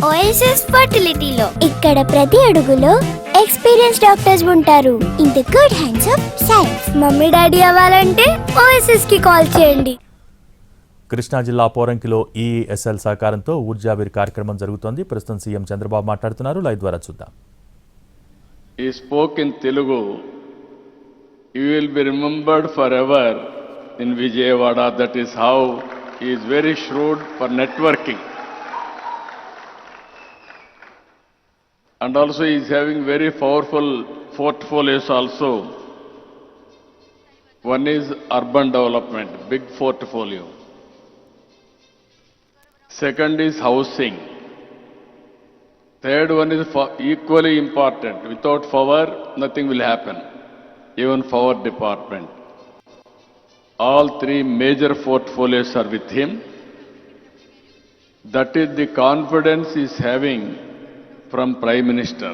OSS ఫర్టిలిటీలో ఇక్కడ ప్రతి అడుగులో ఎక్స్పీరియన్స్ డాక్టర్స్ ఉంటారు. In the good hands of science. Mummy daddy అవ్వాలంటే ఓఎస్ఎస్ కి కాల్ చేయండి. కృష్ణా జిల్లా పోరంకిలో ఈఎస్ఎల్ సహకారంతో ఊర్జావీర్ కార్యక్రమం జరుగుతోంది. ప్రస్తుతం సీఎం చంద్రబాబు మాట్లాడుతున్నారు. లైవ్ ద్వారా చూద్దాం. He spoke in Telugu. You will be remembered forever in Vijayawada. That is how he is very shrewd for networking. And also he is having very powerful portfolios also. One is urban development, big portfolio. Second is housing. Third one is equally important. Without power, nothing will happen. Even power department. All three major portfolios are with him. That is the confidence he is having from Prime Minister.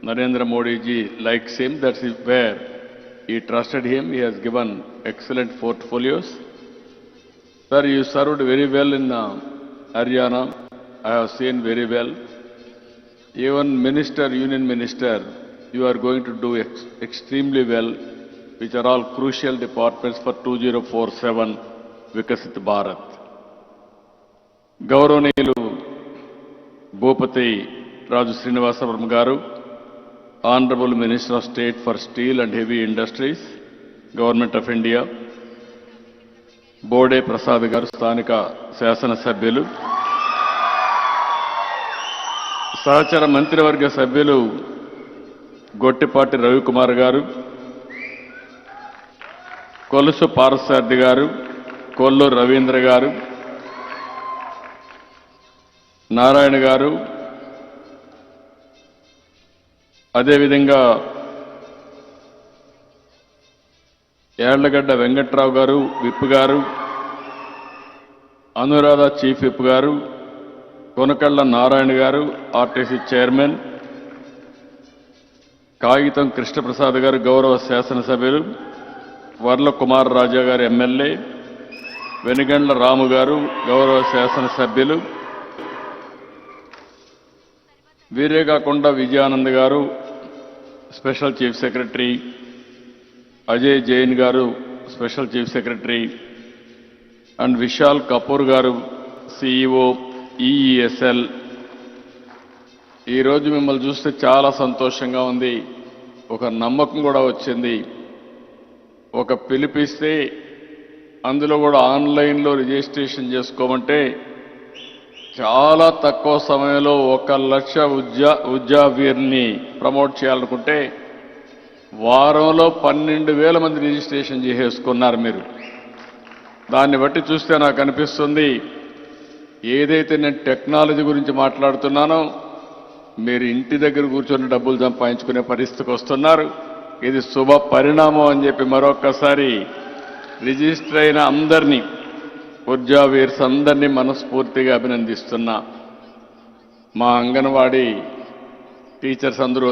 Narendra Modi ji likes him. That is where he trusted him. He has given excellent portfolios. Sir, you served very well in Haryana. I have seen very well. Even Minister, Union Minister, you are going to do extremely well, which are all crucial departments for 2047 Vikasit Bharat. Gauranilu Bhupati Raju Srinivasa Garu, Honorable Minister of State for Steel and Heavy Industries, Government of India, Bode Prasad Garu, Sthanika Shasana Sabhyulu, సహచర మంత్రివర్గ సభ్యులు గొట్టిపాటి రవికుమార్ గారు, కొలుసు పార్సార్థి గారు, కొల్లూరు రవీంద్ర గారు, నారాయణ గారు, అదేవిధంగా యార్లగడ్డ వెంకట్రావు గారు whip గారు, అనురాధ చీఫ్ విప్ గారు, కొనకళ్ళ నారాయణ గారు ఆర్టీసీ చైర్మన్, కాగితం కృష్ణప్రసాద్ గారు గౌరవ శాసనసభ్యులు, వర్ల కుమార్ రాజా గారు ఎమ్మెల్యే, వెనుగండ్ల రాము గారు గౌరవ శాసనసభ్యులు, వీరే కాకుండా విజయానంద్ గారు special chief secretary, Ajay Jain గారు special chief secretary, and Vishal Kapoor గారు సిఇఓ ఈఎస్ఎల్. ఈరోజు మిమ్మల్ని చూస్తే చాలా సంతోషంగా ఉంది. ఒక నమ్మకం కూడా వచ్చింది. ఒక పిలిపిస్తే అందులో కూడా ఆన్లైన్లో రిజిస్ట్రేషన్ చేసుకోమంటే చాలా తక్కువ సమయంలో 1 లక్ష ఉద్యావీర్ని ప్రమోట్ చేయాలనుకుంటే వారంలో 12,000 మంది రిజిస్ట్రేషన్ చేసేసుకున్నారు మీరు. దాన్ని బట్టి చూస్తే నాకు అనిపిస్తుంది, ఏదైతే నేను టెక్నాలజీ గురించి మాట్లాడుతున్నానో మీరు ఇంటి దగ్గర కూర్చొని డబ్బులు సంపాదించుకునే పరిస్థితికి వస్తున్నారు. ఇది శుభ పరిణామం అని చెప్పి మరొక్కసారి రిజిస్టర్ అయిన అందరినీ, ఉద్యావీర్స్ అందరినీ మనస్ఫూర్తిగా అభినందిస్తున్నా. మా అంగన్వాడీ టీచర్స్ అందరూ